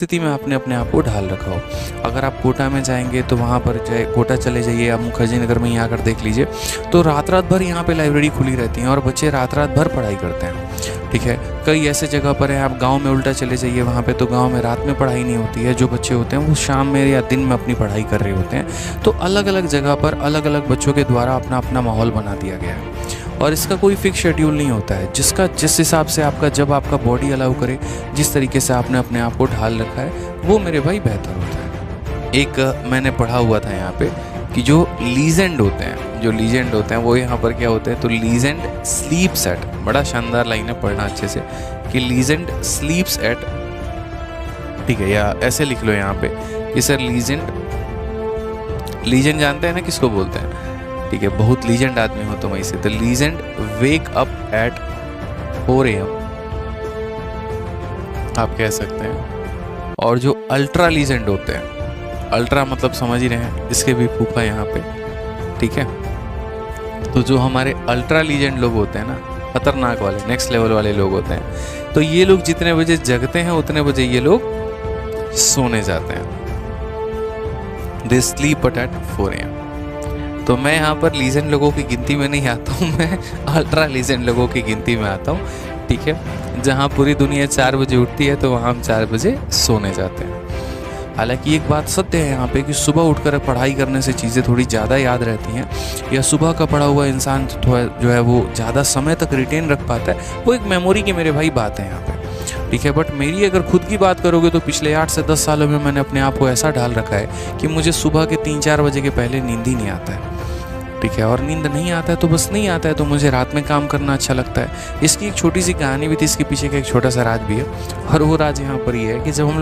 स्थिति में आपने अपने आप को ढाल रखा हो। अगर आप कोटा में जाएंगे तो वहाँ पर चाहे कोटा चले जाइए, आप मुखर्जी नगर में यहाँ आकर देख लीजिए, तो रात रात भर यहाँ पे लाइब्रेरी खुली रहती हैं और बच्चे रात रात भर पढ़ाई करते हैं। ठीक है, कई ऐसे जगह पर हैं, आप गांव में उल्टा चले जाइए, वहाँ पे तो गांव में रात में पढ़ाई नहीं होती है, जो बच्चे होते हैं वो शाम में या दिन में अपनी पढ़ाई कर रहे होते हैं। तो अलग अलग जगह पर अलग अलग बच्चों के द्वारा अपना अपना माहौल बना दिया गया है और इसका कोई फिक्स शेड्यूल नहीं होता है। जिस हिसाब से जब आपका बॉडी अलाउ करे, जिस तरीके से आपने अपने आप को ढाल रखा है, वो मेरे भाई बेहतर होता है। एक मैंने पढ़ा हुआ था यहाँ पे कि जो लीजेंड होते हैं वो यहाँ पर क्या होते हैं, तो लीजेंड स्लीप्स एट, बड़ा शानदार लाइन है, पढ़ना अच्छे से, कि लीजेंड स्लीप्स एट, ठीक है, या ऐसे लिख लो यहाँ पे कि सर लीजेंड जानते हैं ना किसको बोलते हैं, ठीक है, बहुत लीजेंड आदमी हो तुम ऐसे, तो legend wake up at 4 AM आप कह सकते हैं। और जो अल्ट्रा लीजेंड होते हैं, अल्ट्रा मतलब समझ ही रहे हैं, इसके भी फूफा यहाँ पे, ठीक है, तो जो हमारे अल्ट्रा लीजेंड लोग होते हैं ना, खतरनाक वाले, नेक्स्ट लेवल वाले लोग होते हैं, तो ये लोग जितने बजे जगते हैं उतने बजे ये लोग सोने जाते हैं। They sleep at 4 AM। तो मैं यहाँ पर लीजेंड लोगों की गिनती में नहीं आता हूँ, मैं अल्ट्रा लीजेंड लोगों की गिनती में आता हूँ। ठीक है, जहाँ पूरी दुनिया 4 बजे उठती है तो वहाँ हम 4 बजे सोने जाते हैं। हालांकि एक बात सत्य है यहाँ पे कि सुबह उठकर पढ़ाई करने से चीज़ें थोड़ी ज़्यादा याद रहती हैं, या सुबह का पढ़ा हुआ इंसान जो है वो ज़्यादा समय तक रिटेन रख पाता है, वो एक मेमोरी की मेरे भाई बात है यहाँ पे। ठीक है, बट मेरी अगर खुद की बात करोगे तो पिछले 8 से 10 सालों में मैंने अपने आप को ऐसा ढाल रखा है कि मुझे सुबह के 3-4 बजे के पहले नींद ही नहीं आता है। ठीक है, और नींद नहीं आता है तो बस नहीं आता है, तो मुझे रात में काम करना अच्छा लगता है। इसकी एक छोटी सी कहानी भी थी, इसके पीछे का एक छोटा सा राज भी है, और वो राज यहाँ पर ये है कि जब हम